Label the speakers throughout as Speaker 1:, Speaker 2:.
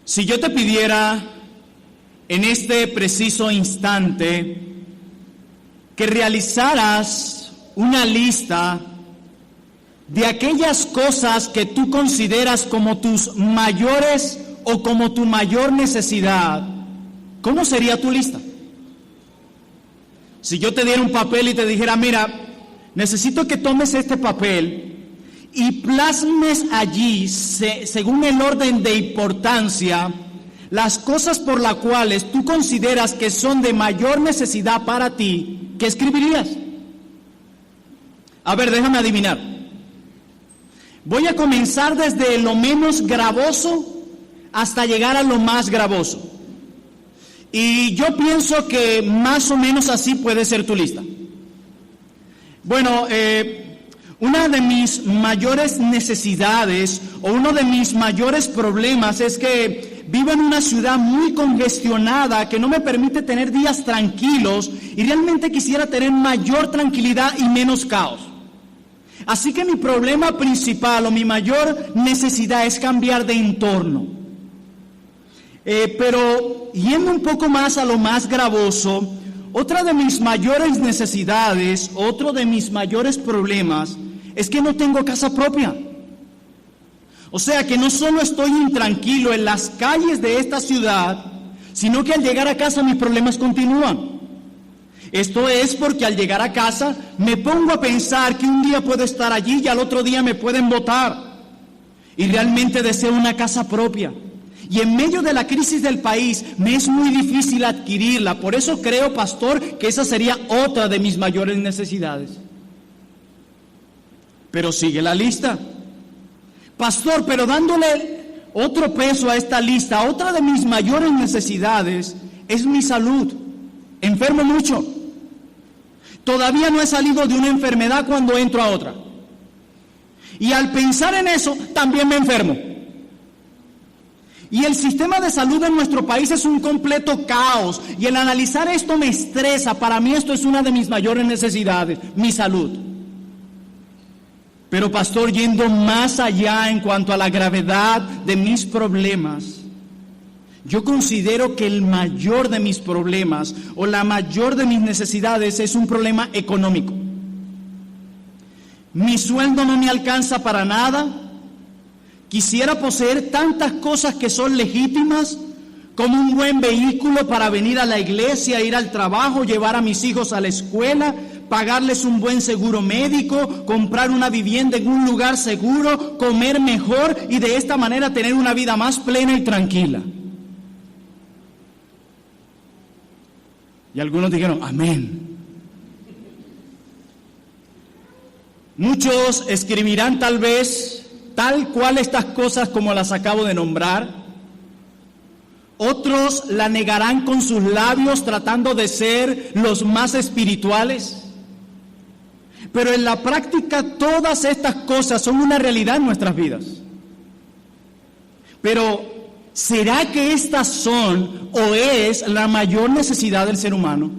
Speaker 1: Si yo te pidiera en este preciso instante que realizaras una lista de aquellas cosas que tú consideras como tus mayores o como tu mayor necesidad, ¿cómo sería tu lista? Si yo te diera un papel y te dijera, mira, necesito que tomes este papel y plasmes allí, según el orden de importancia, las cosas por las cuales tú consideras que son de mayor necesidad para ti, ¿qué escribirías? A ver, déjame adivinar. Voy a comenzar desde lo menos gravoso hasta llegar a lo más gravoso. Y yo pienso que más o menos así puede ser tu lista. Bueno, una de mis mayores necesidades o uno de mis mayores problemas es que vivo en una ciudad muy congestionada que no me permite tener días tranquilos y realmente quisiera tener mayor tranquilidad y menos caos. Así que mi problema principal o mi mayor necesidad es cambiar de entorno. Pero yendo un poco más a lo más gravoso, otra de mis mayores necesidades, otro de mis mayores problemas es que no tengo casa propia. O sea que no solo estoy intranquilo en las calles de esta ciudad, sino que al llegar a casa mis problemas continúan. Esto es porque al llegar a casa me pongo a pensar que un día puedo estar allí y al otro día me pueden botar. Y realmente deseo una casa propia. Y en medio de la crisis del país me es muy difícil adquirirla. Por eso creo, pastor, que esa sería otra de mis mayores necesidades. Pero sigue la lista. Pastor, pero dándole otro peso a esta lista, otra de mis mayores necesidades es mi salud. Enfermo mucho. Todavía no he salido de una enfermedad cuando entro a otra. Y al pensar en eso, también me enfermo. Y el sistema de salud en nuestro país es un completo caos. Y el analizar esto me estresa. Para mí esto es una de mis mayores necesidades, mi salud. Pero pastor, yendo más allá en cuanto a la gravedad de mis problemas, yo considero que el mayor de mis problemas o la mayor de mis necesidades es un problema económico. Mi sueldo no me alcanza para nada. Quisiera poseer tantas cosas que son legítimas, como un buen vehículo para venir a la iglesia, ir al trabajo, llevar a mis hijos a la escuela, pagarles un buen seguro médico, comprar una vivienda en un lugar seguro, comer mejor y de esta manera tener una vida más plena y tranquila. Y algunos dijeron, amén. Muchos escribirán tal vez tal cual estas cosas como las acabo de nombrar. Otros la negarán con sus labios tratando de ser los más espirituales. Pero en la práctica todas estas cosas son una realidad en nuestras vidas. Pero ¿será que estas son o es la mayor necesidad del ser humano?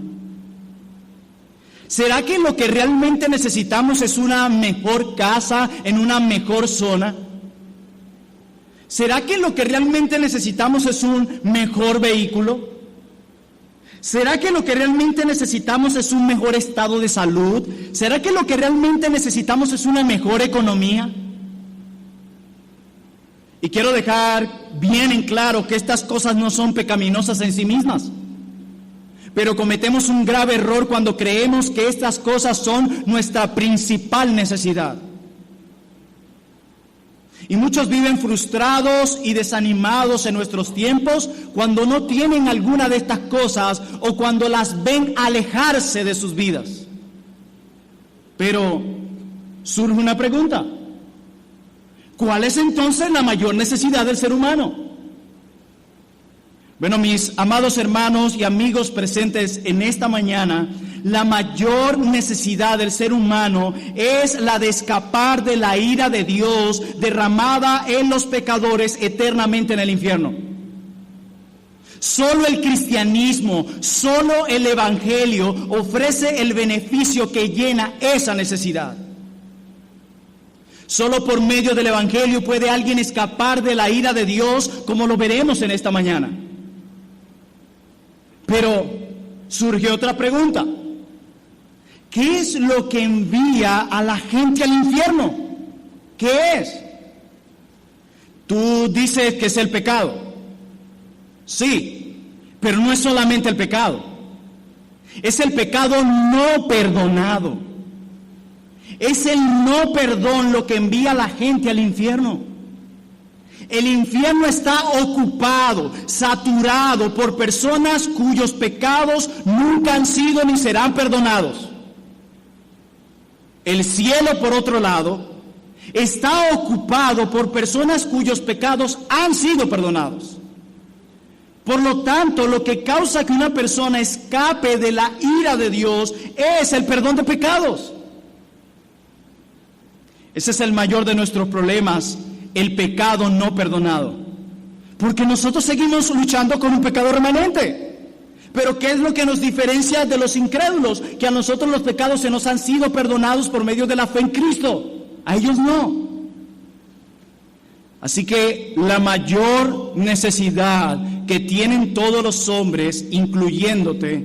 Speaker 1: ¿Será que lo que realmente necesitamos es una mejor casa en una mejor zona? ¿Será que lo que realmente necesitamos es un mejor vehículo? ¿Será que lo que realmente necesitamos es un mejor estado de salud? ¿Será que lo que realmente necesitamos es una mejor economía? Y quiero dejar bien en claro que estas cosas no son pecaminosas en sí mismas. Pero cometemos un grave error cuando creemos que estas cosas son nuestra principal necesidad. Y muchos viven frustrados y desanimados en nuestros tiempos cuando no tienen alguna de estas cosas o cuando las ven alejarse de sus vidas. Pero surge una pregunta. ¿Cuál es entonces la mayor necesidad del ser humano? Bueno, mis amados hermanos y amigos presentes en esta mañana, la mayor necesidad del ser humano es la de escapar de la ira de Dios derramada en los pecadores eternamente en el infierno. Solo el cristianismo, solo el evangelio ofrece el beneficio que llena esa necesidad. Solo por medio del Evangelio puede alguien escapar de la ira de Dios, como lo veremos en esta mañana. Pero surge otra pregunta. ¿Qué es lo que envía a la gente al infierno? ¿Qué es? Tú dices que es el pecado. Sí, pero no es solamente el pecado. Es el pecado no perdonado. Es el no perdón lo que envía a la gente al infierno. El infierno está ocupado, saturado por personas cuyos pecados nunca han sido ni serán perdonados. El cielo, por otro lado, está ocupado por personas cuyos pecados han sido perdonados. Por lo tanto, lo que causa que una persona escape de la ira de Dios es el perdón de pecados. Ese es el mayor de nuestros problemas, el pecado no perdonado. Porque nosotros seguimos luchando con un pecado remanente. Pero ¿qué es lo que nos diferencia de los incrédulos? Que a nosotros los pecados se nos han sido perdonados por medio de la fe en Cristo. A ellos no. Así que la mayor necesidad que tienen todos los hombres, incluyéndote,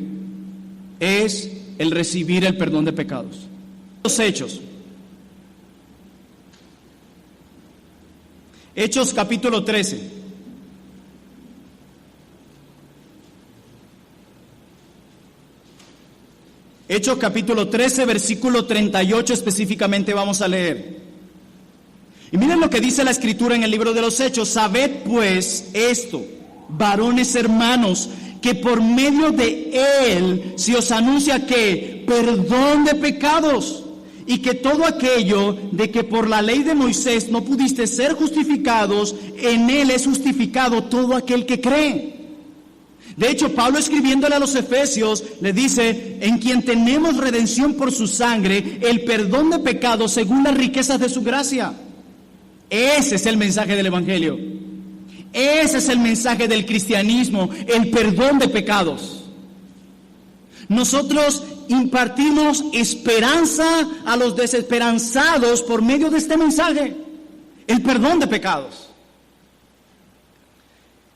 Speaker 1: es el recibir el perdón de pecados. Los Hechos. Hechos capítulo 13. Hechos capítulo 13, versículo 38 específicamente vamos a leer. Y miren lo que dice la Escritura en el libro de los Hechos. Sabed pues esto, varones hermanos, que por medio de él se os anuncia que perdón de pecados, y que todo aquello de que por la ley de Moisés no pudiste ser justificados, en él es justificado todo aquel que cree. De hecho, Pablo, escribiéndole a los Efesios, le dice: en quien tenemos redención por su sangre, el perdón de pecados según las riquezas de su gracia. Ese es el mensaje del Evangelio. Ese es el mensaje del cristianismo, el perdón de pecados. Nosotros impartimos esperanza a los desesperanzados por medio de este mensaje, el perdón de pecados.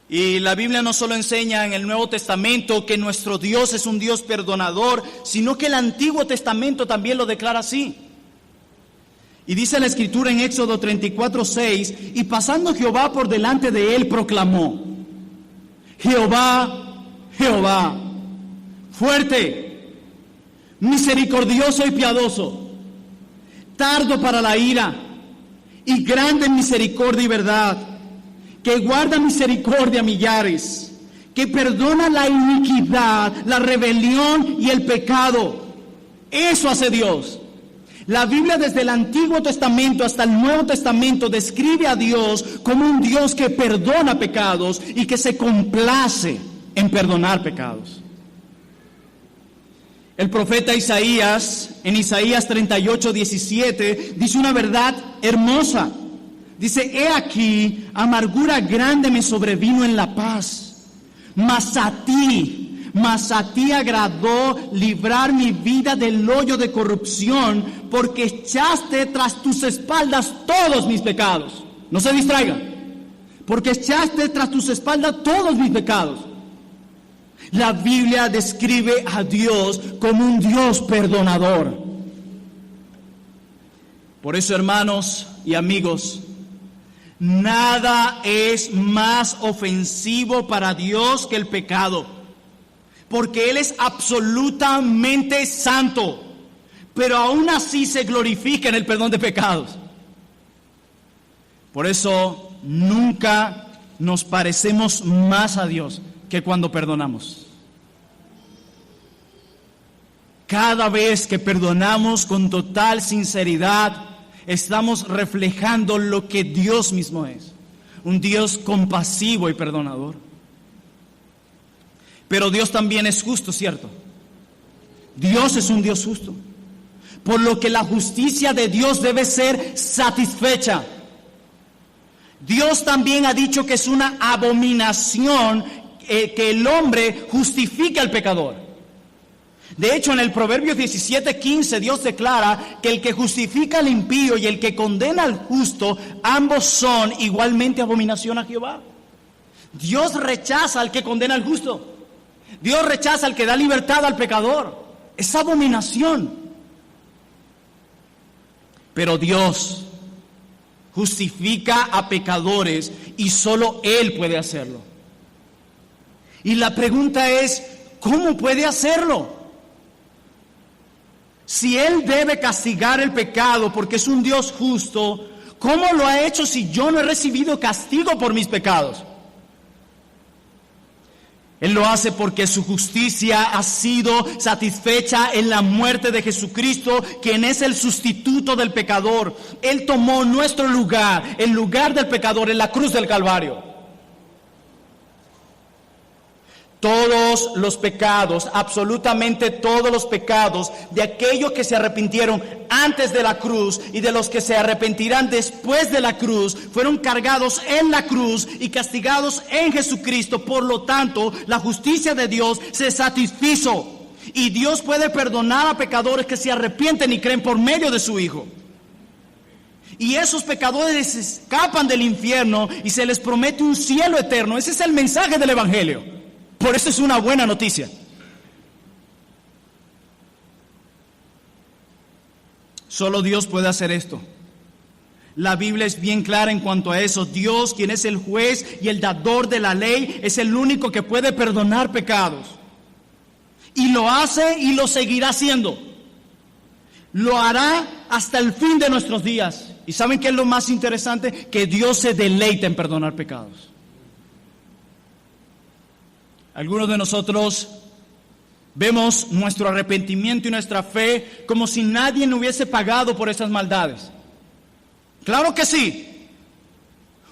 Speaker 1: Y la Biblia no solo enseña en el Nuevo Testamento que nuestro Dios es un Dios perdonador, sino que el Antiguo Testamento también lo declara así. Y dice la Escritura en Éxodo 34:6, y pasando Jehová por delante de él proclamó: Jehová, Jehová, fuerte, misericordioso y piadoso, tardo para la ira y grande en misericordia y verdad, que guarda misericordia a millares, que perdona la iniquidad, la rebelión y el pecado. Eso hace Dios. La Biblia desde el Antiguo Testamento hasta el Nuevo Testamento describe a Dios como un Dios que perdona pecados y que se complace en perdonar pecados. El profeta Isaías, en Isaías 38:17, dice una verdad hermosa. Dice: he aquí, amargura grande me sobrevino en la paz, mas a ti agradó librar mi vida del hoyo de corrupción, porque echaste tras tus espaldas todos mis pecados. No se distraigan, porque echaste tras tus espaldas todos mis pecados. La Biblia describe a Dios como un Dios perdonador. Por eso, hermanos y amigos, nada es más ofensivo para Dios que el pecado, porque Él es absolutamente santo, pero aún así se glorifica en el perdón de pecados. Por eso nunca nos parecemos más a Dios que cuando perdonamos. Cada vez que perdonamos con total sinceridad, estamos reflejando lo que Dios mismo es, un Dios compasivo y perdonador. Pero Dios también es justo, ¿cierto? Dios es un Dios justo, por lo que la justicia de Dios debe ser satisfecha. Dios también ha dicho que es una abominación que el hombre justifique al pecador. De hecho, en el Proverbio 17:15, Dios declara que el que justifica al impío y el que condena al justo, ambos son igualmente abominación a Jehová. Dios rechaza al que condena al justo. Dios rechaza al que da libertad al pecador. Es abominación. Pero Dios justifica a pecadores y solo Él puede hacerlo. Y la pregunta es, ¿cómo puede hacerlo? Si Él debe castigar el pecado porque es un Dios justo, ¿cómo lo ha hecho si yo no he recibido castigo por mis pecados? Él lo hace porque su justicia ha sido satisfecha en la muerte de Jesucristo, quien es el sustituto del pecador. Él tomó nuestro lugar, el lugar del pecador, en la cruz del Calvario. Todos los pecados, absolutamente todos los pecados de aquellos que se arrepintieron antes de la cruz y de los que se arrepentirán después de la cruz, fueron cargados en la cruz y castigados en Jesucristo. Por lo tanto, la justicia de Dios se satisfizo y Dios puede perdonar a pecadores que se arrepienten y creen por medio de su Hijo. Y esos pecadores escapan del infierno y se les promete un cielo eterno. Ese es el mensaje del Evangelio. Por eso es una buena noticia. Solo Dios puede hacer esto. La Biblia es bien clara en cuanto a eso. Dios, quien es el juez y el dador de la ley, es el único que puede perdonar pecados. Y lo hace y lo seguirá haciendo. Lo hará hasta el fin de nuestros días. ¿Y saben qué es lo más interesante? Que Dios se deleita en perdonar pecados. Algunos de nosotros vemos nuestro arrepentimiento y nuestra fe como si nadie no hubiese pagado por esas maldades. Claro que sí.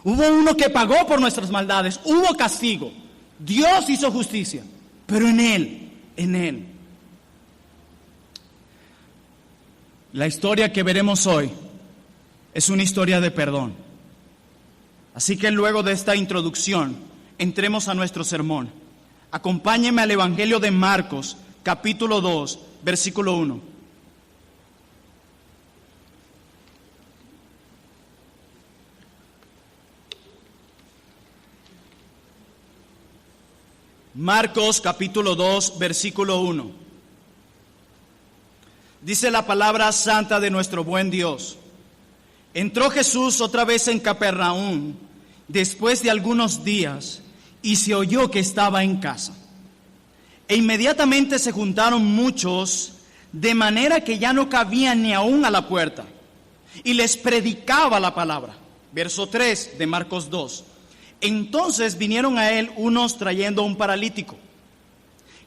Speaker 1: Hubo uno que pagó por nuestras maldades, hubo castigo. Dios hizo justicia, pero en Él. La historia que veremos hoy es una historia de perdón. Así que luego de esta introducción, entremos a nuestro sermón. Acompáñenme al Evangelio de Marcos, capítulo 2, versículo 1. Marcos, capítulo 2, versículo 1. Dice la palabra santa de nuestro buen Dios. Entró Jesús otra vez en Capernaum, después de algunos días, y se oyó que estaba en casa. E inmediatamente se juntaron muchos, de manera que ya no cabían ni aún a la puerta. Y les predicaba la palabra. Verso 3 de Marcos 2. Entonces vinieron a él unos trayendo un paralítico,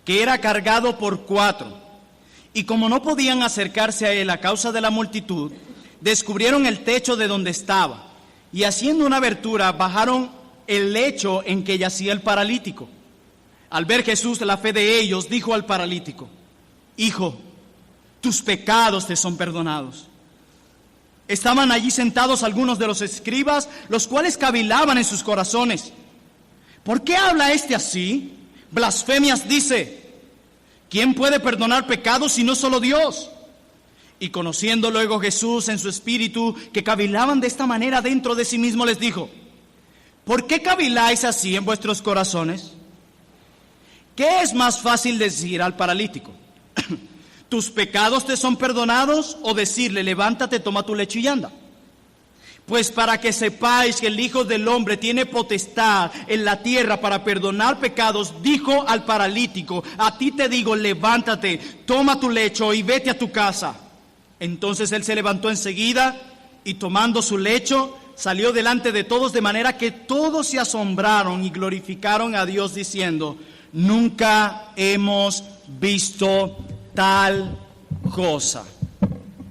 Speaker 1: que era cargado por 4. Y como no podían acercarse a él a causa de la multitud, descubrieron el techo de donde estaba. Y haciendo una abertura, bajaron el lecho en que yacía el paralítico. Al ver Jesús la fe de ellos, dijo al paralítico: Hijo, tus pecados te son perdonados. Estaban allí sentados algunos de los escribas, los cuales cavilaban en sus corazones: ¿por qué habla este así? Blasfemias dice. ¿Quién puede perdonar pecados si no solo Dios? Y conociendo luego Jesús en su espíritu que cavilaban de esta manera dentro de sí mismo, les dijo: ¿por qué caviláis así en vuestros corazones? ¿Qué es más fácil decir al paralítico: ¿tus pecados te son perdonados? O decirle: levántate, toma tu lecho y anda. Pues para que sepáis que el Hijo del Hombre tiene potestad en la tierra para perdonar pecados, dijo al paralítico: a ti te digo, levántate, toma tu lecho y vete a tu casa. Entonces él se levantó enseguida y tomando su lecho, salió delante de todos, de manera que todos se asombraron y glorificaron a Dios diciendo: nunca hemos visto tal cosa.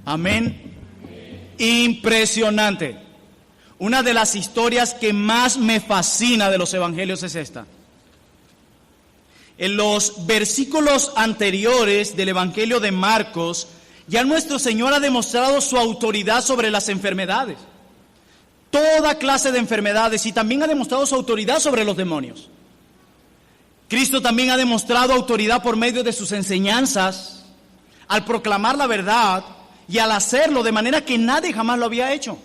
Speaker 1: Amén. Impresionante. Una de las historias que más me fascina de los evangelios es esta. En los versículos anteriores del Evangelio de Marcos, ya nuestro Señor ha demostrado su autoridad sobre las enfermedades. Toda clase de enfermedades, y también ha demostrado su autoridad sobre los demonios. Cristo también ha demostrado autoridad por medio de sus enseñanzas al proclamar la verdad y al hacerlo de manera que nadie jamás lo había hecho.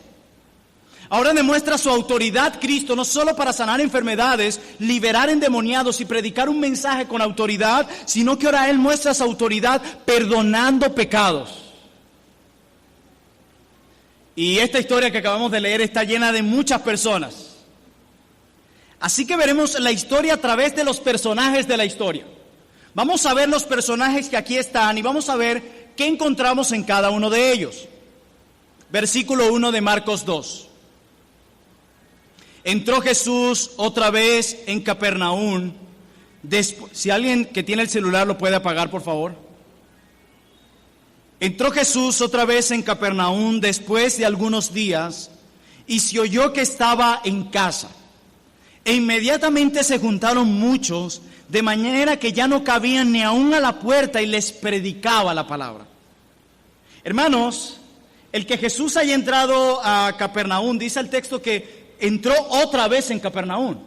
Speaker 1: Ahora demuestra su autoridad Cristo, no solo para sanar enfermedades, liberar endemoniados y predicar un mensaje con autoridad, sino que ahora Él muestra su autoridad perdonando pecados. Y esta historia que acabamos de leer está llena de muchas personas. Así que veremos la historia a través de los personajes de la historia. Vamos a ver los personajes que aquí están y vamos a ver qué encontramos en cada uno de ellos. Versículo 1 de Marcos 2. Entró Jesús otra vez en Capernaum. Si alguien que tiene el celular lo puede apagar, por favor. Entró Jesús otra vez en Capernaum después de algunos días y se oyó que estaba en casa. E inmediatamente se juntaron muchos, de manera que ya no cabían ni aún a la puerta y les predicaba la palabra. Hermanos, el que Jesús haya entrado a Capernaum, dice el texto que entró otra vez en Capernaum.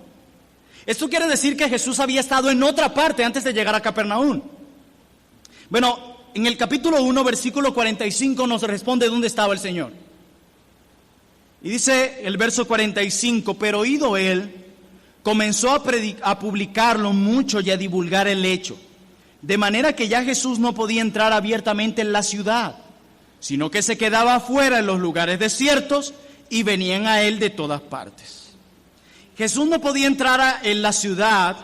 Speaker 1: Esto quiere decir que Jesús había estado en otra parte antes de llegar a Capernaum. Bueno, en el capítulo 1, versículo 45 nos responde dónde estaba el Señor. Y dice el verso 45, pero oído él, comenzó a publicarlo mucho y a divulgar el hecho, de manera que ya Jesús no podía entrar abiertamente en la ciudad, sino que se quedaba afuera en los lugares desiertos y venían a él de todas partes. Jesús no podía entrar en la ciudad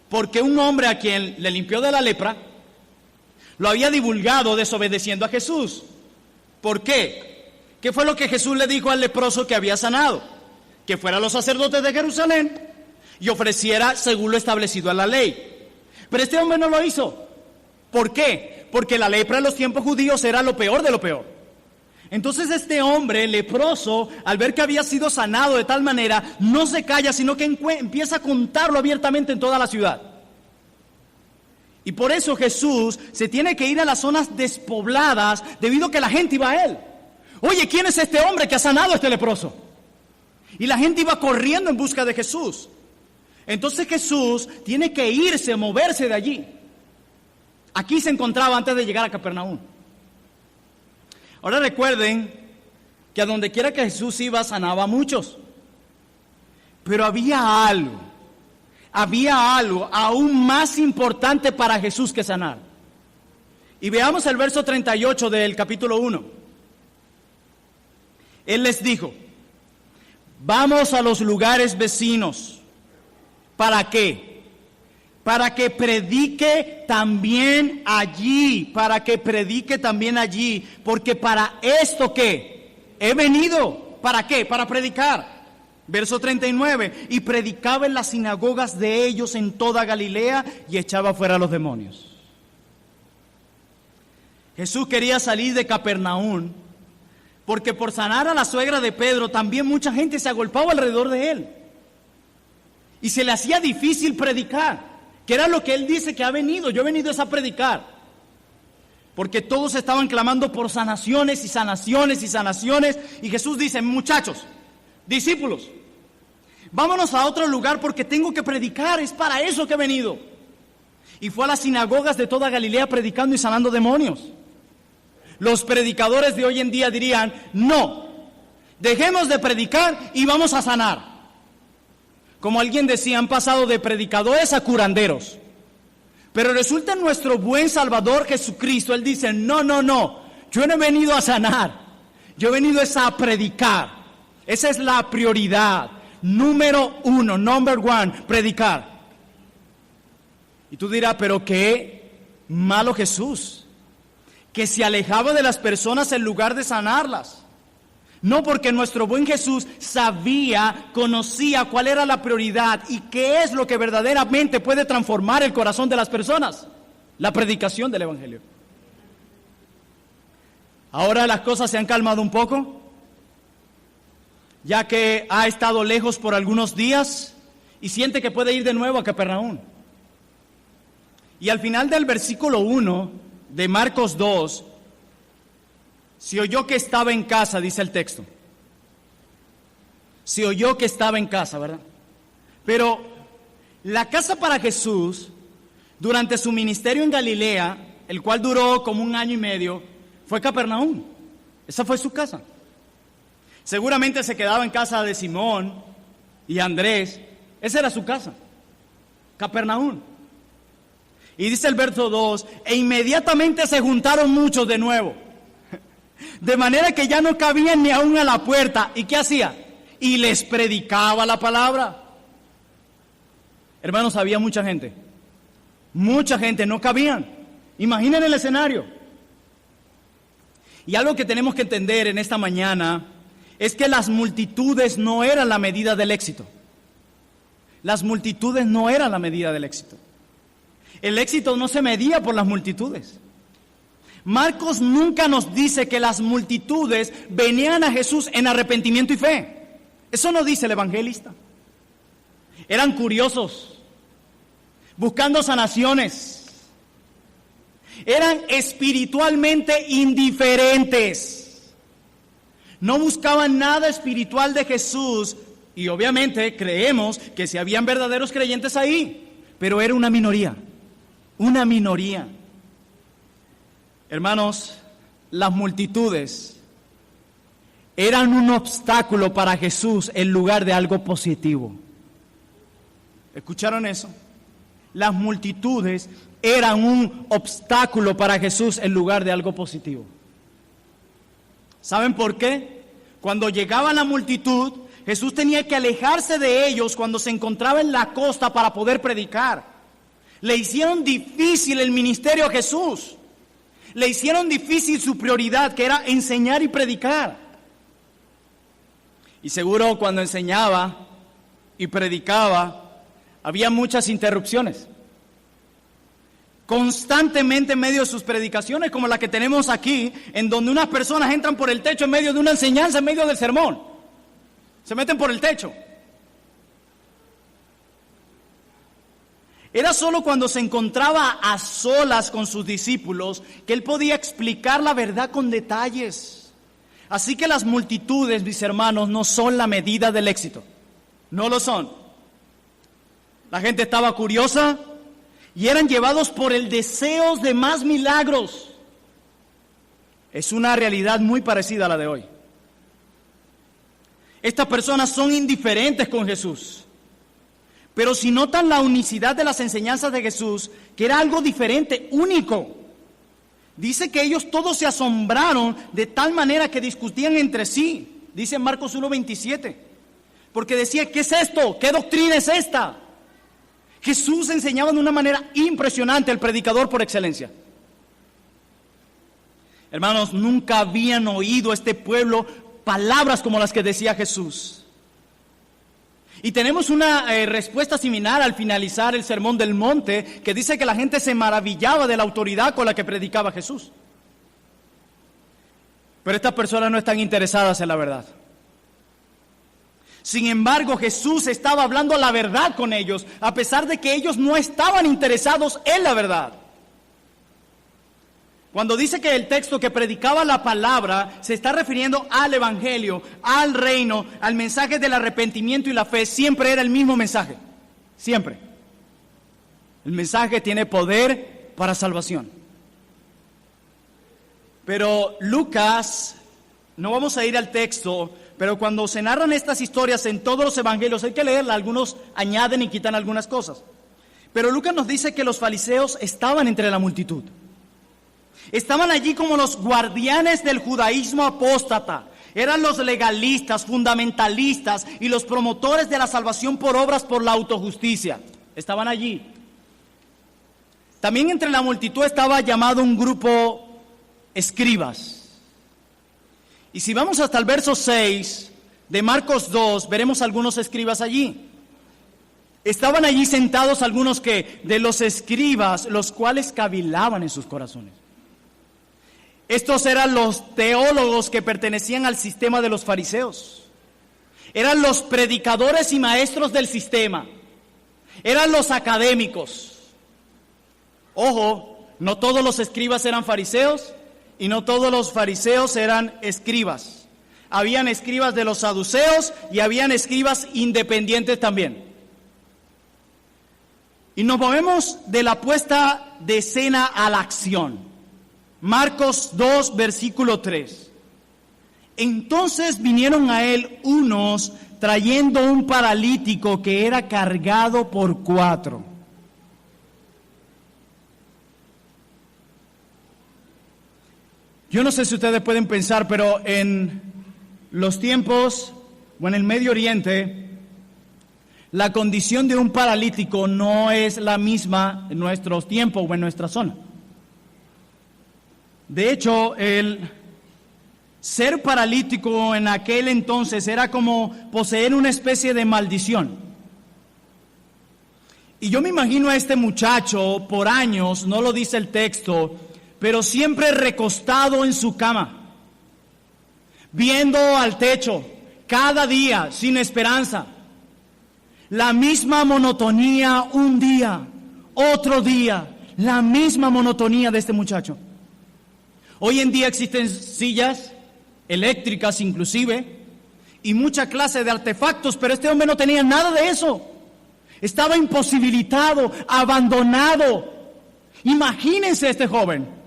Speaker 1: porque un hombre a quien le limpió de la lepra lo había divulgado desobedeciendo a Jesús. ¿Por qué? ¿Qué fue lo que Jesús le dijo al leproso que había sanado? Que fuera a los sacerdotes de Jerusalén y ofreciera según lo establecido en la ley. Pero este hombre no lo hizo. ¿Por qué? Porque la lepra en los tiempos judíos era lo peor de lo peor. Entonces este hombre leproso, al ver que había sido sanado de tal manera, no se calla, sino que empieza a contarlo abiertamente en toda la ciudad. Y por eso Jesús se tiene que ir a las zonas despobladas debido a que la gente iba a él. Oye, ¿quién es este hombre que ha sanado a este leproso? Y la gente iba corriendo en busca de Jesús. Entonces Jesús tiene que irse, moverse de allí. Aquí se encontraba antes de llegar a Capernaum. Ahora recuerden que a donde quiera que Jesús iba sanaba a muchos. Pero había algo aún más importante para Jesús que sanar. Y veamos el verso 38 del capítulo 1. Él les dijo, vamos a los lugares vecinos. ¿Para qué? Para que predique también allí, porque para esto que he venido, ¿para qué? Para predicar. Verso 39, y predicaba en las sinagogas de ellos en toda Galilea y echaba fuera a los demonios. Jesús quería salir de Capernaum, porque por sanar a la suegra de Pedro también mucha gente se agolpaba alrededor de él. Y se le hacía difícil predicar. Que era lo que él dice que ha venido. Yo he venido es a predicar. Porque todos estaban clamando por sanaciones y sanaciones y sanaciones. Y Jesús dice, muchachos, discípulos, vámonos a otro lugar porque tengo que predicar. Es para eso que he venido. Y fue a las sinagogas de toda Galilea predicando y sanando demonios. Los predicadores de hoy en día dirían, no, dejemos de predicar y vamos a sanar. Como alguien decía, han pasado de predicadores a curanderos. Pero resulta nuestro buen Salvador Jesucristo, Él dice, no, yo no he venido a sanar, yo he venido a predicar. Esa es la prioridad, número uno, number one, predicar. Y tú dirás, pero qué malo Jesús, que se alejaba de las personas en lugar de sanarlas. No, porque nuestro buen Jesús conocía cuál era la prioridad y qué es lo que verdaderamente puede transformar el corazón de las personas. La predicación del Evangelio. Ahora las cosas se han calmado un poco, ya que ha estado lejos por algunos días y siente que puede ir de nuevo a Capernaum. Y al final del versículo 1 de Marcos 2, se oyó que estaba en casa, dice el texto. Se oyó que estaba en casa, ¿verdad? Pero la casa para Jesús, durante su ministerio en Galilea, el cual duró como 1 año y medio, fue Capernaum. Esa fue su casa. Seguramente se quedaba en casa de Simón y Andrés. Esa era su casa, Capernaum. Y dice el verso 2, e inmediatamente se juntaron muchos de nuevo, de manera que ya no cabían ni aún a la puerta. ¿Y qué hacía? Y les predicaba la palabra. Hermanos, había mucha gente, no cabían. Imaginen el escenario. Y algo que tenemos que entender en esta mañana es que las multitudes no eran la medida del éxito. Las multitudes no eran la medida del éxito. El éxito no se medía por las multitudes. Marcos nunca nos dice que las multitudes venían a Jesús en arrepentimiento y fe. Eso no dice el evangelista. Eran curiosos, buscando sanaciones. Eran espiritualmente indiferentes. No buscaban nada espiritual de Jesús. Y obviamente creemos que si habían verdaderos creyentes ahí, pero era una minoría. Una minoría. Hermanos, las multitudes eran un obstáculo para Jesús en lugar de algo positivo. ¿Escucharon eso? Las multitudes eran un obstáculo para Jesús en lugar de algo positivo. ¿Saben por qué? Cuando llegaba la multitud, Jesús tenía que alejarse de ellos cuando se encontraba en la costa para poder predicar. Le hicieron difícil el ministerio a Jesús. Le hicieron difícil su prioridad, que era enseñar y predicar. Y seguro cuando enseñaba y predicaba, había muchas interrupciones. Constantemente en medio de sus predicaciones, como la que tenemos aquí, en donde unas personas entran por el techo en medio de una enseñanza, en medio del sermón. Se meten por el techo. Era solo cuando se encontraba a solas con sus discípulos que él podía explicar la verdad con detalles. Así que las multitudes, mis hermanos, no son la medida del éxito. No lo son. La gente estaba curiosa y eran llevados por el deseo de más milagros. Es una realidad muy parecida a la de hoy. Estas personas son indiferentes con Jesús. Pero si notan la unicidad de las enseñanzas de Jesús, que era algo diferente, único. Dice que ellos todos se asombraron de tal manera que discutían entre sí. Dice en Marcos 1:27. Porque decía, ¿qué es esto? ¿Qué doctrina es esta? Jesús enseñaba de una manera impresionante, el predicador por excelencia. Hermanos, nunca habían oído este pueblo palabras como las que decía Jesús. Y tenemos una respuesta similar al finalizar el Sermón del Monte, que dice que la gente se maravillaba de la autoridad con la que predicaba Jesús. Pero estas personas no están interesadas en la verdad. Sin embargo, Jesús estaba hablando la verdad con ellos, a pesar de que ellos no estaban interesados en la verdad. Cuando dice que el texto que predicaba la palabra se está refiriendo al evangelio, al reino, al mensaje del arrepentimiento y la fe, siempre era el mismo mensaje. Siempre. El mensaje tiene poder para salvación. Pero Lucas, no vamos a ir al texto, pero cuando se narran estas historias en todos los evangelios, hay que leerla, algunos añaden y quitan algunas cosas. Pero Lucas nos dice que los fariseos estaban entre la multitud. Estaban allí como los guardianes del judaísmo apóstata. Eran los legalistas, fundamentalistas y los promotores de la salvación por obras por la autojusticia. Estaban allí. También entre la multitud estaba llamado un grupo escribas. Y si vamos hasta el verso 6 de Marcos 2, veremos algunos escribas allí. Estaban allí sentados algunos de los escribas, los cuales cavilaban en sus corazones. Estos eran los teólogos que pertenecían al sistema de los fariseos. Eran los predicadores y maestros del sistema. Eran los académicos. Ojo, no todos los escribas eran fariseos y no todos los fariseos eran escribas. Habían escribas de los saduceos y habían escribas independientes también. Y nos movemos de la puesta de escena a la acción. Marcos 2, versículo 3. Entonces vinieron a él unos trayendo un paralítico que era cargado por 4. Yo no sé si ustedes pueden pensar, pero en los tiempos o en el Medio Oriente, la condición de un paralítico no es la misma en nuestros tiempos o en nuestra zona. De hecho, el ser paralítico en aquel entonces era como poseer una especie de maldición. Y yo me imagino a este muchacho por años, no lo dice el texto, pero siempre recostado en su cama, viendo al techo, cada día, sin esperanza. La misma monotonía un día, otro día, la misma monotonía de este muchacho. Hoy en día existen sillas eléctricas inclusive, y mucha clase de artefactos, pero este hombre no tenía nada de eso. Estaba imposibilitado, abandonado. Imagínense este joven.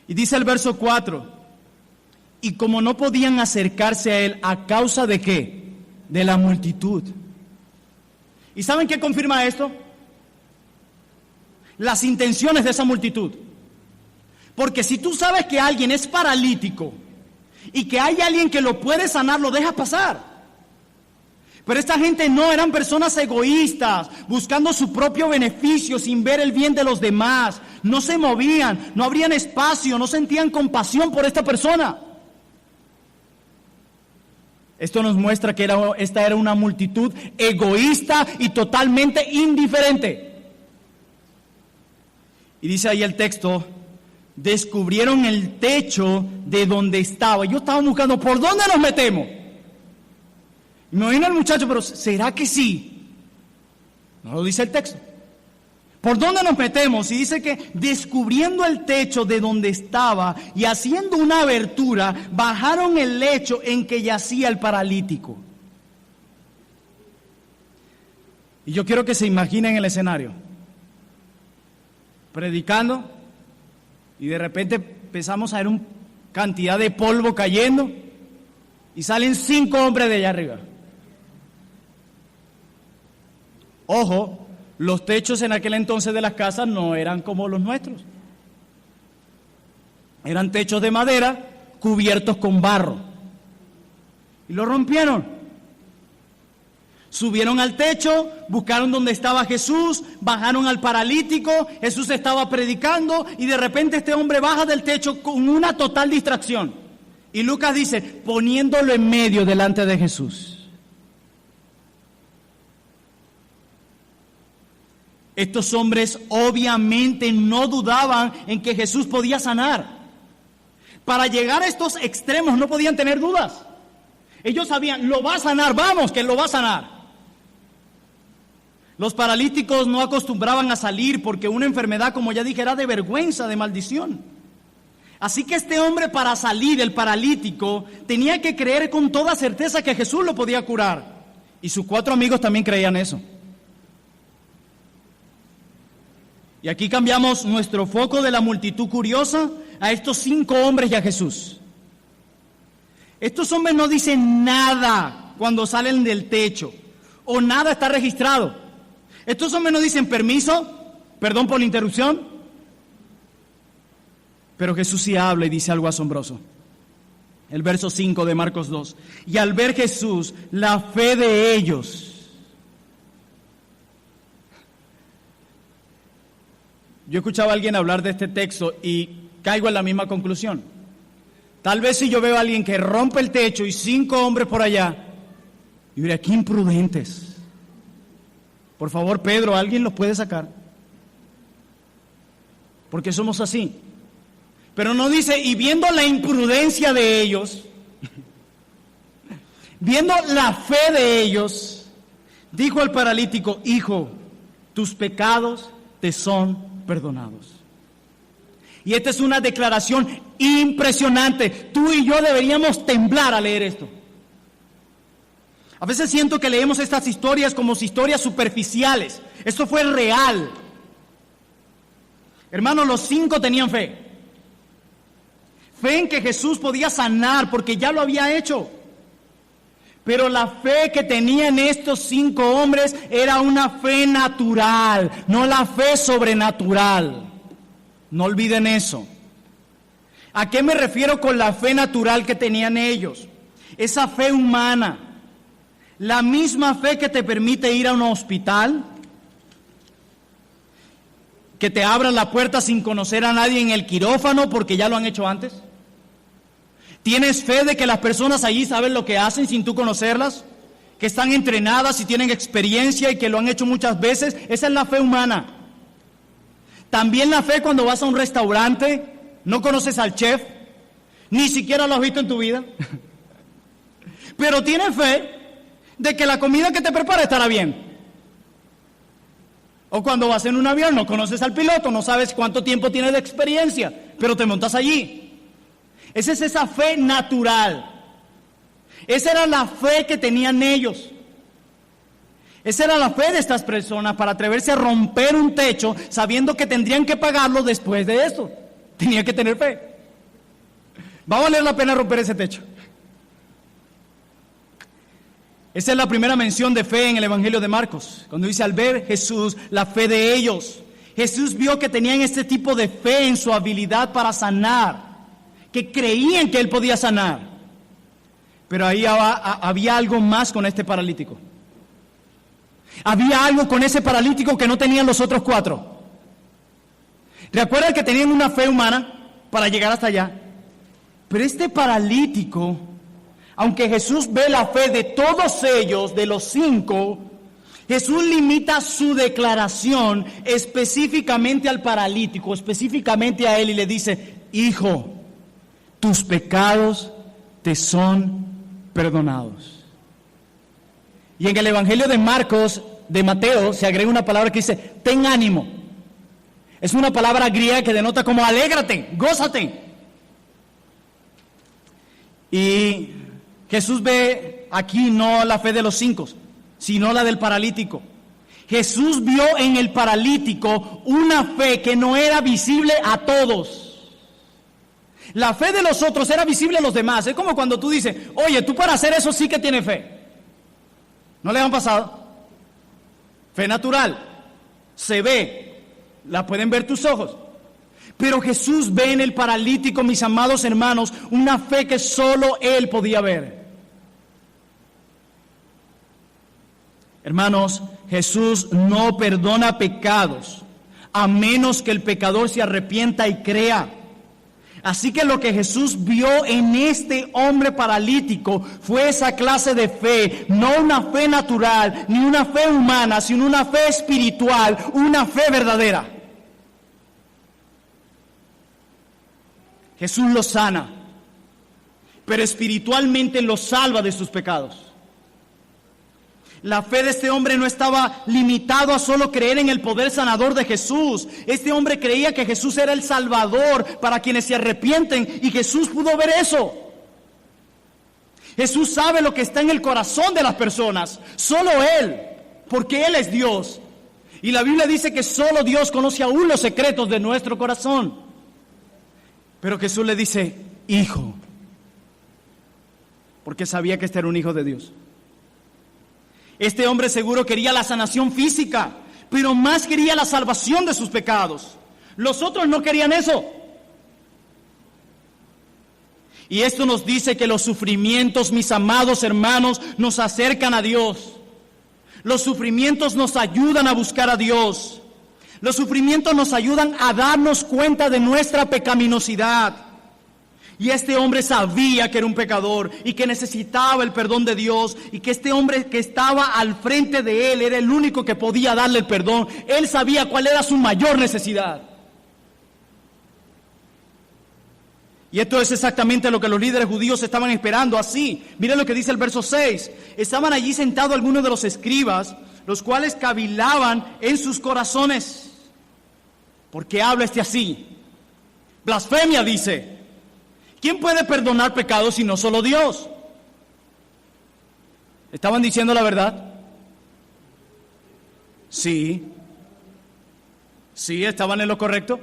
Speaker 1: Y dice el verso 4, y como no podían acercarse a él, ¿a causa de qué? De la multitud. ¿Y saben qué confirma esto? Las intenciones de esa multitud. Porque si tú sabes que alguien es paralítico y que hay alguien que lo puede sanar, lo dejas pasar. Pero esta gente no, eran personas egoístas, buscando su propio beneficio sin ver el bien de los demás. No se movían, no abrían espacio, no sentían compasión por esta persona. Esto nos muestra que esta era una multitud egoísta y totalmente indiferente. Y dice ahí el texto, descubrieron el techo de donde estaba. Yo estaba buscando, ¿por dónde nos metemos? Y me vino el muchacho, pero ¿será que sí? No lo dice el texto. ¿Por dónde nos metemos? Y dice que descubriendo el techo de donde estaba y haciendo una abertura, bajaron el lecho en que yacía el paralítico. Y yo quiero que se imaginen el escenario. Predicando, y de repente empezamos a ver una cantidad de polvo cayendo, y salen 5 hombres de allá arriba. Ojo, los techos en aquel entonces de las casas no eran como los nuestros. Eran techos de madera cubiertos con barro. Y lo rompieron. Subieron al techo, buscaron donde estaba Jesús, bajaron al paralítico, Jesús estaba predicando y de repente este hombre baja del techo con una total distracción. Y Lucas dice, poniéndolo en medio delante de Jesús. Estos hombres obviamente no dudaban en que Jesús podía sanar. Para llegar a estos extremos no podían tener dudas. Ellos sabían, lo va a sanar, vamos, que lo va a sanar. Los paralíticos no acostumbraban a salir porque una enfermedad, como ya dije, era de vergüenza, de maldición. Así que este hombre, para salir, el paralítico, tenía que creer con toda certeza que Jesús lo podía curar. Y sus 4 amigos también creían eso. Y aquí cambiamos nuestro foco de la multitud curiosa a estos 5 hombres y a Jesús. Estos hombres no dicen nada cuando salen del techo, o nada está registrado. Estos hombres no dicen permiso, perdón por la interrupción. Pero Jesús sí habla y dice algo asombroso. El verso 5 de Marcos 2. Y al ver Jesús, la fe de ellos. Yo escuchaba a alguien hablar de este texto y caigo en la misma conclusión. Tal vez si yo veo a alguien que rompe el techo y 5 hombres por allá, y diría, qué imprudentes. Por favor, Pedro, ¿alguien los puede sacar? Porque somos así. Pero no dice, y viendo la imprudencia de ellos, viendo la fe de ellos, dijo al paralítico, hijo, tus pecados te son perdonados. Y esta es una declaración impresionante. Tú y yo deberíamos temblar al leer esto. A veces siento que leemos estas historias como historias superficiales. Esto fue real. Hermanos, los 5 tenían fe. Fe en que Jesús podía sanar porque ya lo había hecho. Pero la fe que tenían estos 5 hombres era una fe natural, no la fe sobrenatural. No olviden eso. ¿A qué me refiero con la fe natural que tenían ellos? Esa fe humana, la misma fe que te permite ir a un hospital, que te abran la puerta sin conocer a nadie en el quirófano porque ya lo han hecho antes. ¿Tienes fe de que las personas allí saben lo que hacen sin tú conocerlas? Que están entrenadas y tienen experiencia y que lo han hecho muchas veces. Esa es la fe humana. También la fe cuando vas a un restaurante, no conoces al chef, ni siquiera lo has visto en tu vida. Pero tienes fe de que la comida que te prepara estará bien. O cuando vas en un avión, no conoces al piloto, no sabes cuánto tiempo tiene de experiencia, pero te montas allí. Esa es esa fe natural. Esa era la fe que tenían ellos. Esa era la fe de estas personas para atreverse a romper un techo sabiendo que tendrían que pagarlo después de esto. Tenían que tener fe. Va a valer la pena romper ese techo. Esa es la primera mención de fe en el Evangelio de Marcos, cuando dice al ver Jesús la fe de ellos. Jesús vio que tenían este tipo de fe en su habilidad para sanar, que creían que Él podía sanar. Pero ahí había algo más con este paralítico. Había algo con ese paralítico que no tenían los otros 4. ¿Recuerdan que tenían una fe humana para llegar hasta allá? Pero este paralítico, aunque Jesús ve la fe de todos ellos, de los 5, Jesús limita su declaración específicamente al paralítico, específicamente a él, y le dice: hijo, tus pecados te son perdonados. Y en el Evangelio de Marcos, de Mateo, se agrega una palabra que dice: ten ánimo. Es una palabra griega que denota como alégrate, gózate. Y Jesús ve aquí no la fe de los 5, sino la del paralítico. Jesús vio en el paralítico una fe que no era visible a todos. La fe de los otros era visible a los demás. Es como cuando tú dices: oye, tú para hacer eso sí que tienes fe. ¿No le han pasado? Fe natural. Se ve. La pueden ver tus ojos. Pero Jesús ve en el paralítico, mis amados hermanos, una fe que solo Él podía ver. Hermanos, Jesús no perdona pecados a menos que el pecador se arrepienta y crea. Así que lo que Jesús vio en este hombre paralítico fue esa clase de fe, no una fe natural, ni una fe humana, sino una fe espiritual, una fe verdadera. Jesús lo sana, pero espiritualmente lo salva de sus pecados. La fe de este hombre no estaba limitado a solo creer en el poder sanador de Jesús. Este hombre creía que Jesús era el Salvador para quienes se arrepienten, y Jesús pudo ver eso. Jesús sabe lo que está en el corazón de las personas, solo Él, porque Él es Dios. Y la Biblia dice que solo Dios conoce aún los secretos de nuestro corazón. Pero Jesús le dice: hijo, porque sabía que este era un hijo de Dios. Este hombre seguro quería la sanación física, pero más quería la salvación de sus pecados. Los otros no querían eso. Y esto nos dice que los sufrimientos, mis amados hermanos, nos acercan a Dios. Los sufrimientos nos ayudan a buscar a Dios. Los sufrimientos nos ayudan a darnos cuenta de nuestra pecaminosidad. Y este hombre sabía que era un pecador y que necesitaba el perdón de Dios, y que este hombre que estaba al frente de él era el único que podía darle el perdón. Él sabía cuál era su mayor necesidad. Y esto es exactamente lo que los líderes judíos estaban esperando. Así, miren lo que dice el verso 6. Estaban allí sentados algunos de los escribas, los cuales cavilaban en sus corazones: ¿por qué habla este así? Blasfemia, dice. ¿Quién puede perdonar pecados si no solo Dios? ¿Estaban diciendo la verdad? Sí. Sí, estaban en lo correcto.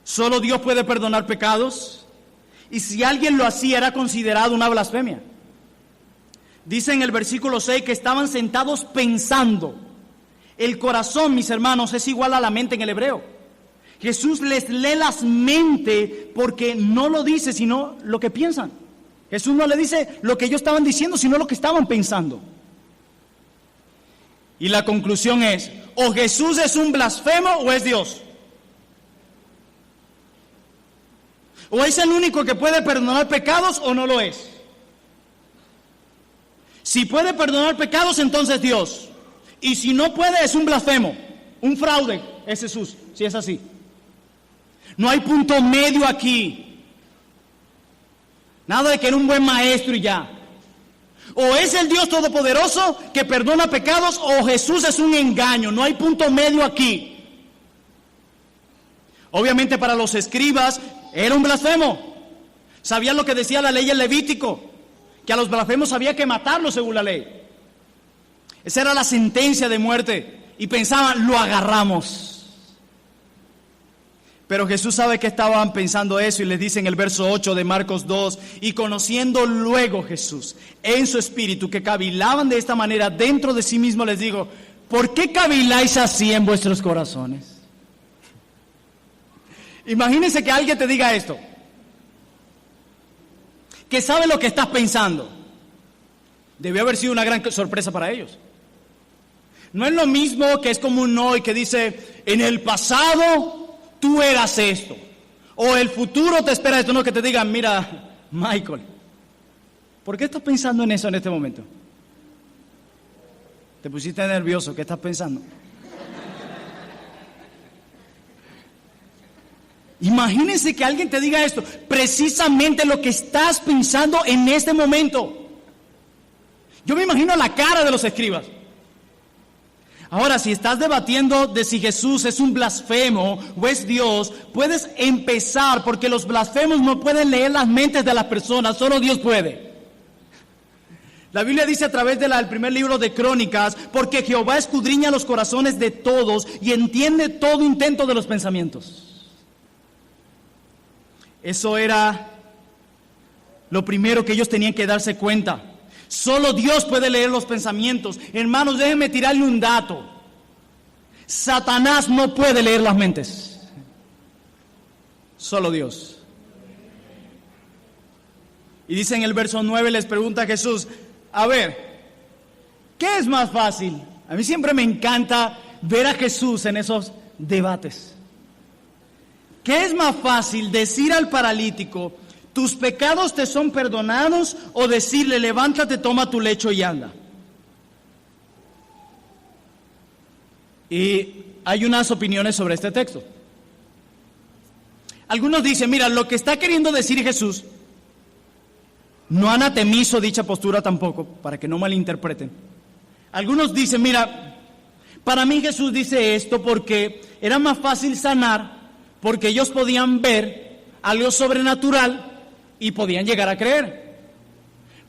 Speaker 1: Solo Dios puede perdonar pecados. Y si alguien lo hacía, era considerado una blasfemia. Dice en el versículo 6 que estaban sentados pensando. El corazón, mis hermanos, es igual a la mente en el hebreo. Jesús les lee las mentes porque no lo dice, sino lo que piensan. Jesús no le dice lo que ellos estaban diciendo, sino lo que estaban pensando. Y la conclusión es, o Jesús es un blasfemo o es Dios. O es el único que puede perdonar pecados o no lo es. Si puede perdonar pecados, entonces Dios. Y si no puede, es un blasfemo, un fraude, es Jesús, si es así. No hay punto medio aquí. Nada de que era un buen maestro y ya. O es el Dios Todopoderoso que perdona pecados, o Jesús es un engaño. No hay punto medio aquí. Obviamente para los escribas era un blasfemo. Sabían lo que decía la ley en Levítico, que a los blasfemos había que matarlos según la ley. Esa era la sentencia de muerte. Y pensaban, lo agarramos. Pero Jesús sabe que estaban pensando eso y les dice en el verso 8 de Marcos 2, y conociendo luego Jesús en su espíritu que cavilaban de esta manera dentro de sí mismo, les digo, ¿por qué caviláis así en vuestros corazones? Imagínense que alguien te diga esto, que sabe lo que estás pensando. Debió haber sido una gran sorpresa para ellos. No es lo mismo que es como un hoy que dice, en el pasado tú eras esto, o el futuro te espera esto, no que te digan, mira, Michael, ¿por qué estás pensando en eso en este momento? Te pusiste nervioso, ¿qué estás pensando? Imagínense que alguien te diga esto, precisamente lo que estás pensando en este momento. Yo me imagino la cara de los escribas. Ahora, si estás debatiendo de si Jesús es un blasfemo o es Dios, puedes empezar, porque los blasfemos no pueden leer las mentes de las personas, solo Dios puede. La Biblia dice a través del primer libro de Crónicas, porque Jehová escudriña los corazones de todos y entiende todo intento de los pensamientos. Eso era lo primero que ellos tenían que darse cuenta. Solo Dios puede leer los pensamientos. Hermanos, déjenme tirarle un dato. Satanás no puede leer las mentes. Solo Dios. Y dice en el verso 9, les pregunta a Jesús, a ver, ¿qué es más fácil? A mí siempre me encanta ver a Jesús en esos debates. ¿Qué es más fácil, decir al paralítico, tus pecados te son perdonados, o decirle, levántate, toma tu lecho y anda? Y hay unas opiniones sobre este texto. Algunos dicen, mira, lo que está queriendo decir Jesús, no anatemizo dicha postura tampoco, para que no malinterpreten. Algunos dicen, mira, para mí Jesús dice esto porque era más fácil sanar, porque ellos podían ver algo sobrenatural y podían llegar a creer.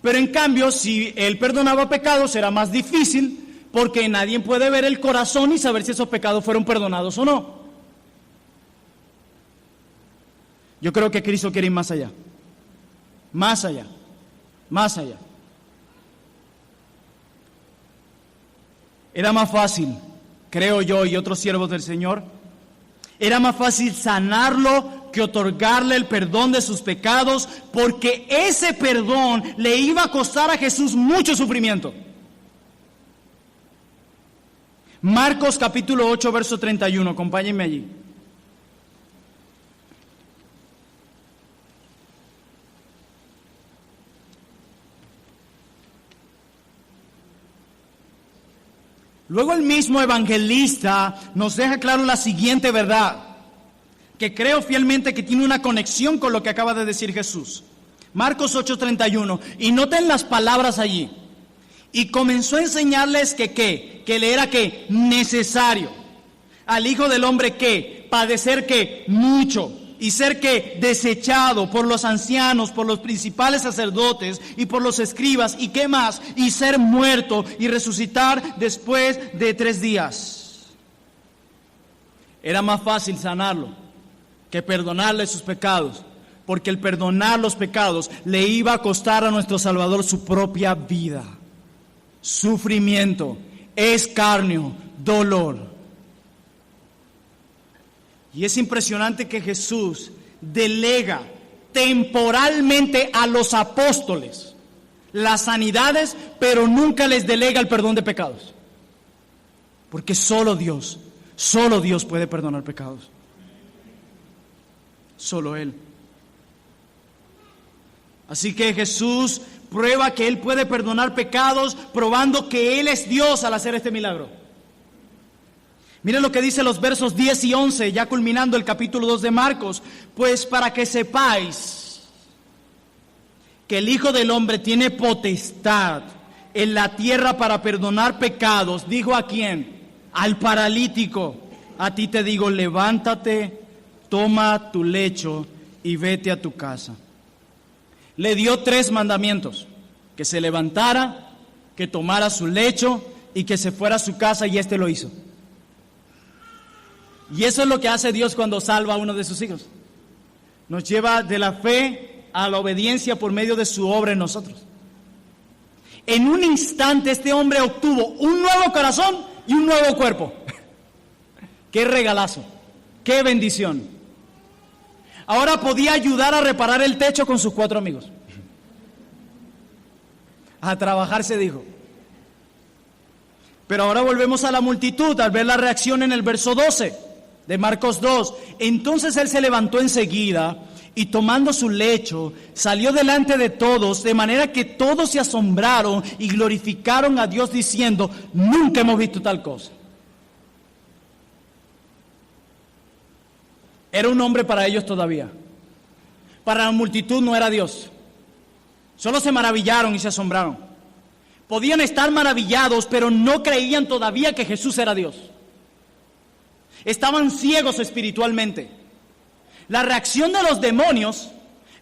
Speaker 1: Pero en cambio, si Él perdonaba pecados, era más difícil, porque nadie puede ver el corazón y saber si esos pecados fueron perdonados o no. Yo creo que Cristo quiere ir más allá. Más allá. Más allá. Era más fácil, creo yo y otros siervos del Señor, era más fácil sanarlo que otorgarle el perdón de sus pecados, porque ese perdón le iba a costar a Jesús mucho sufrimiento. Marcos capítulo 8, verso 31, acompáñenme allí. Luego el mismo evangelista nos deja claro la siguiente verdad, que creo fielmente que tiene una conexión con lo que acaba de decir Jesús. Marcos 8:31, y noten las palabras allí. Y comenzó a enseñarles que le era que necesario al Hijo del Hombre que padecer que mucho, y ser que desechado por los ancianos, por los principales sacerdotes y por los escribas, y qué más, y ser muerto y resucitar después de 3 días. Era más fácil sanarlo que perdonarle sus pecados, porque el perdonar los pecados le iba a costar a nuestro Salvador su propia vida, sufrimiento, escarnio, dolor. Y es impresionante que Jesús delega temporalmente a los apóstoles las sanidades, pero nunca les delega el perdón de pecados, porque solo Dios puede perdonar pecados. Solo Él. Así que Jesús prueba que Él puede perdonar pecados, probando que Él es Dios al hacer este milagro. Miren lo que dice los versos 10 y 11, ya culminando el capítulo 2 de Marcos. Pues para que sepáis que el Hijo del Hombre tiene potestad en la tierra para perdonar pecados, dijo ¿a quién? Al paralítico: a ti te digo, levántate, toma tu lecho y vete a tu casa. Le dio 3 mandamientos: que se levantara, que tomara su lecho y que se fuera a su casa, y lo hizo. Y eso es lo que hace Dios cuando salva a uno de sus hijos. Nos lleva de la fe a la obediencia por medio de su obra en nosotros. En un instante este hombre obtuvo un nuevo corazón y un nuevo cuerpo. ¡Qué regalazo! ¡Qué bendición! Ahora podía ayudar a reparar el techo con sus 4 amigos. A trabajar se dijo. Pero ahora volvemos a la multitud al ver la reacción en el verso 12 de Marcos 2. Entonces él se levantó enseguida y tomando su lecho salió delante de todos, de manera que todos se asombraron y glorificaron a Dios diciendo: nunca hemos visto tal cosa. Era un hombre para ellos todavía. Para la multitud no era Dios. Solo se maravillaron y se asombraron. Podían estar maravillados, pero no creían todavía que Jesús era Dios. Estaban ciegos espiritualmente. La reacción de los demonios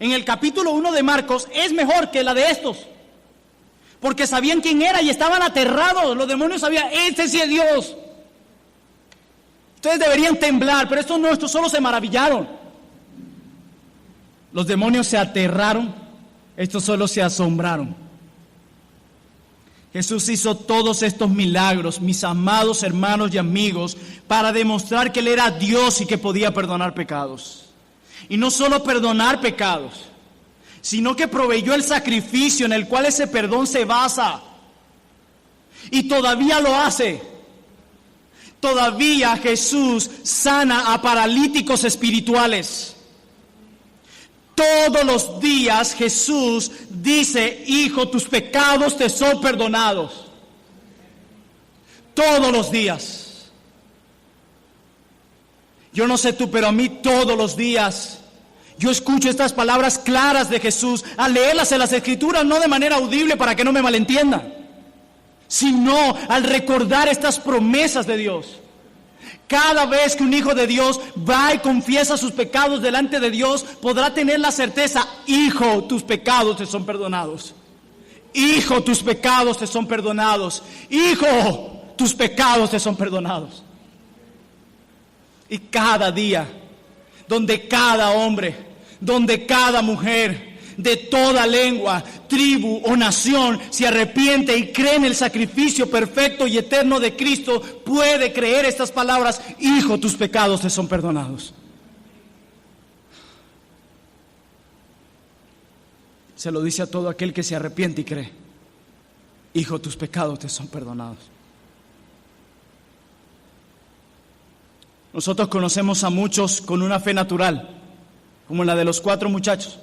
Speaker 1: en el capítulo 1 de Marcos es mejor que la de estos, porque sabían quién era y estaban aterrados. Los demonios sabían: este sí es Dios. Ustedes deberían temblar, pero estos no, estos solo se maravillaron. Los demonios se aterraron, estos solo se asombraron. Jesús hizo todos estos milagros, mis amados hermanos y amigos, para demostrar que Él era Dios y que podía perdonar pecados. Y no solo perdonar pecados, sino que proveyó el sacrificio en el cual ese perdón se basa. Y todavía lo hace. Todavía Jesús sana a paralíticos espirituales. Todos los días Jesús dice: hijo, tus pecados te son perdonados. Todos los días. Yo no sé tú, pero a mí todos los días yo escucho estas palabras claras de Jesús, al leerlas en las Escrituras, no de manera audible para que no me malentiendan, sino al recordar estas promesas de Dios. Cada vez que un hijo de Dios va y confiesa sus pecados delante de Dios, podrá tener la certeza: hijo, tus pecados te son perdonados. Hijo, tus pecados te son perdonados. Hijo, tus pecados te son perdonados. Y cada día, donde cada hombre, donde cada mujer, de toda lengua, tribu o nación se arrepiente y cree en el sacrificio perfecto y eterno de Cristo, puede creer estas palabras: hijo, tus pecados te son perdonados. Se lo dice a todo aquel que se arrepiente y cree: hijo, tus pecados te son perdonados. Nosotros conocemos a muchos con una fe natural, como la de los 4 muchachos.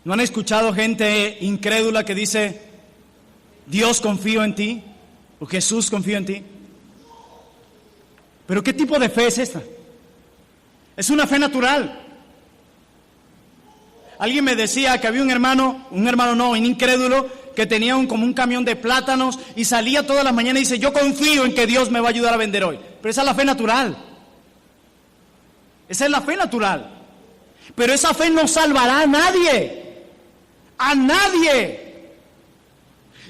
Speaker 1: ¿No han escuchado gente incrédula que dice: Dios, confío en ti, o Jesús, confío en ti? ¿Pero qué tipo de fe es esta? Es una fe natural. Alguien me decía que había un incrédulo, que tenía como un camión de plátanos y salía todas las mañanas y dice: yo confío en que Dios me va a ayudar a vender hoy. Pero esa es la fe natural. Esa es la fe natural. Pero esa fe no salvará a nadie. A nadie.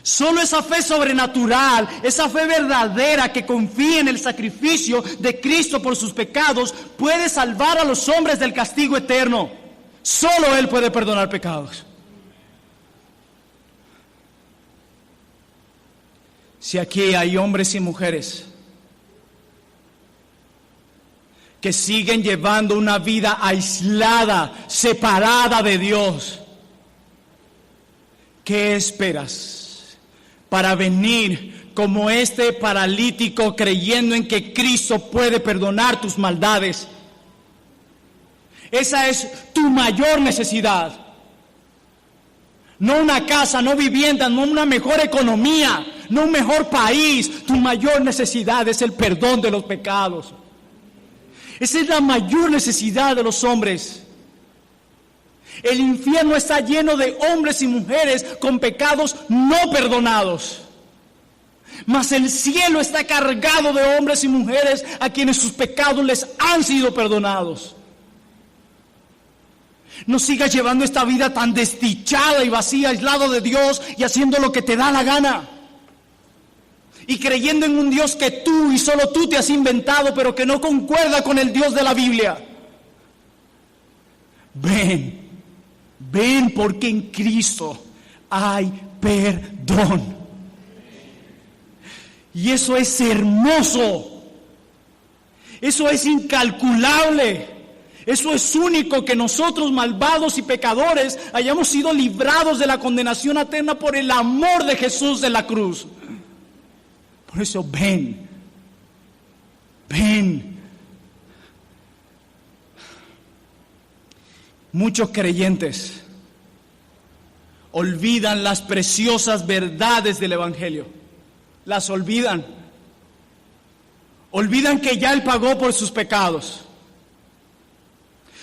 Speaker 1: Solo esa fe sobrenatural, esa fe verdadera que confía en el sacrificio de Cristo por sus pecados, puede salvar a los hombres del castigo eterno. Solo Él puede perdonar pecados. Si aquí hay hombres y mujeres que siguen llevando una vida aislada, separada de Dios, ¿qué esperas para venir como este paralítico creyendo en que Cristo puede perdonar tus maldades? Esa es tu mayor necesidad. No una casa, no vivienda, no una mejor economía, no un mejor país. Tu mayor necesidad es el perdón de los pecados. Esa es la mayor necesidad de los hombres. El infierno está lleno de hombres y mujeres con pecados no perdonados. Mas el cielo está cargado de hombres y mujeres a quienes sus pecados les han sido perdonados. No sigas llevando esta vida tan desdichada y vacía, aislado de Dios y haciendo lo que te da la gana. Y creyendo en un Dios que tú y solo tú te has inventado, pero que no concuerda con el Dios de la Biblia. Ven porque en Cristo hay perdón. Y eso es hermoso. Eso es incalculable. Eso es único, que nosotros malvados y pecadores hayamos sido librados de la condenación eterna por el amor de Jesús de la cruz. Por eso ven. Muchos creyentes olvidan las preciosas verdades del Evangelio. Las olvidan. Olvidan que ya Él pagó por sus pecados.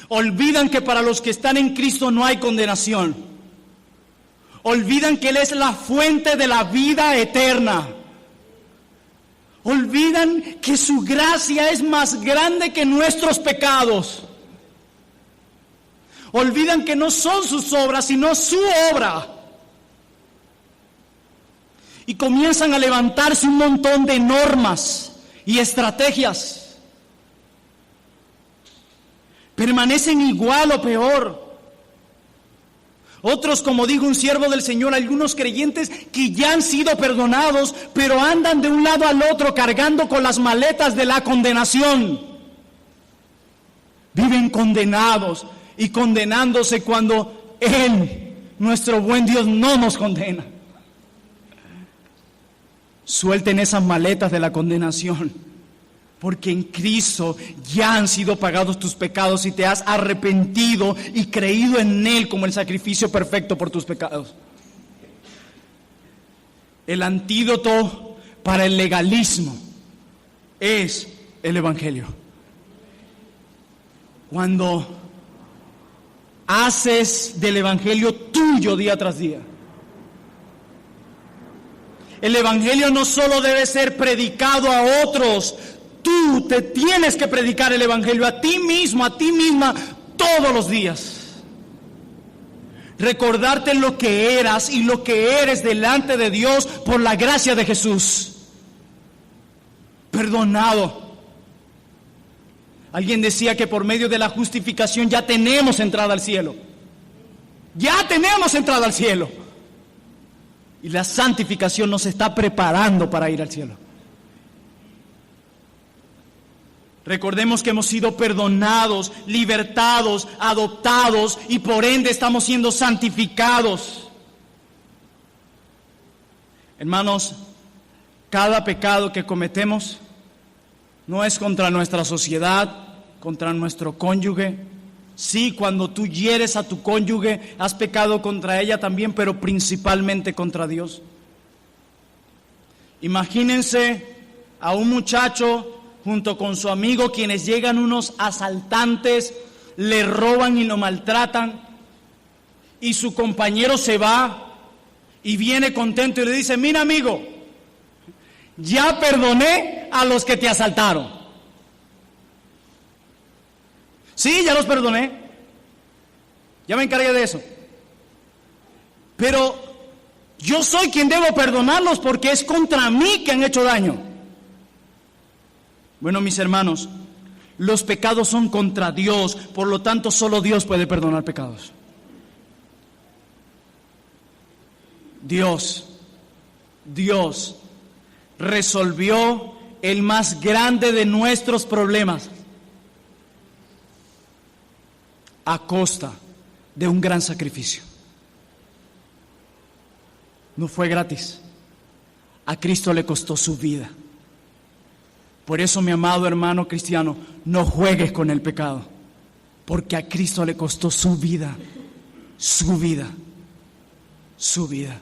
Speaker 1: Olvidan que para los que están en Cristo no hay condenación. Olvidan que Él es la fuente de la vida eterna. Olvidan que su gracia es más grande que nuestros pecados. Olvidan que no son sus obras, sino su obra. Y comienzan a levantarse un montón de normas y estrategias. Permanecen igual o peor. Otros, como dijo un siervo del Señor, algunos creyentes que ya han sido perdonados, pero andan de un lado al otro cargando con las maletas de la condenación. Viven condenados y condenándose cuando Él, nuestro buen Dios, no nos condena. Suelten esas maletas de la condenación. Porque en Cristo ya han sido pagados tus pecados y te has arrepentido y creído en Él como el sacrificio perfecto por tus pecados. El antídoto para el legalismo es el Evangelio. Cuando haces del Evangelio tuyo día tras día. El Evangelio no solo debe ser predicado a otros. Tú te tienes que predicar el Evangelio a ti mismo, a ti misma, todos los días. Recordarte lo que eras y lo que eres delante de Dios por la gracia de Jesús. Perdonado. Alguien decía que por medio de la justificación ya tenemos entrada al cielo. Ya tenemos entrada al cielo. Y la santificación nos está preparando para ir al cielo. Recordemos que hemos sido perdonados, libertados, adoptados y por ende estamos siendo santificados. Hermanos, cada pecado que cometemos no es contra nuestra sociedad, contra nuestro cónyuge. Sí, cuando tú hieres a tu cónyuge, has pecado contra ella también, pero principalmente contra Dios. Imagínense a un muchacho junto con su amigo, quienes llegan unos asaltantes, le roban y lo maltratan, y su compañero se va y viene contento y le dice: mira, amigo, ya perdoné a los que te asaltaron. Sí, ya los perdoné, ya me encargué de eso. Pero Yo soy quien debo perdonarlos porque es contra mí que han hecho daño. Bueno, mis hermanos, los pecados son contra Dios, por lo tanto solo Dios puede perdonar pecados. Dios resolvió el más grande de nuestros problemas a costa de un gran sacrificio. No fue gratis. A Cristo le costó su vida. Por eso, mi amado hermano cristiano, no juegues con el pecado, porque a Cristo le costó su vida, su vida, su vida.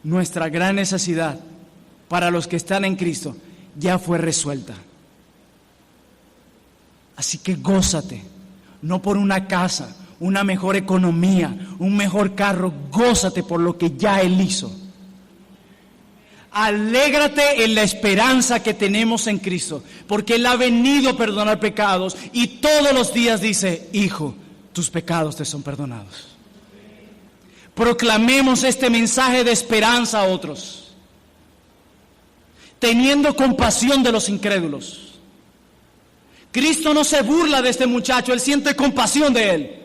Speaker 1: Nuestra gran necesidad para los que están en Cristo ya fue resuelta. Así que gózate, no por una casa, una mejor economía, un mejor carro, gózate por lo que ya Él hizo. Alégrate en la esperanza que tenemos en Cristo, porque Él ha venido a perdonar pecados y todos los días dice: hijo, tus pecados te son perdonados. Proclamemos este mensaje de esperanza a otros, teniendo compasión de los incrédulos. Cristo no se burla de este muchacho, Él siente compasión de él.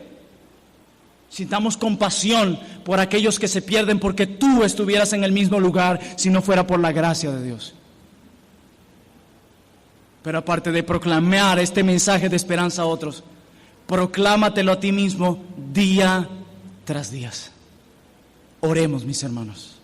Speaker 1: Sintamos compasión por aquellos que se pierden, porque tú estuvieras en el mismo lugar si no fuera por la gracia de Dios. Pero aparte de proclamar este mensaje de esperanza a otros, proclámatelo a ti mismo día tras día. Oremos, mis hermanos.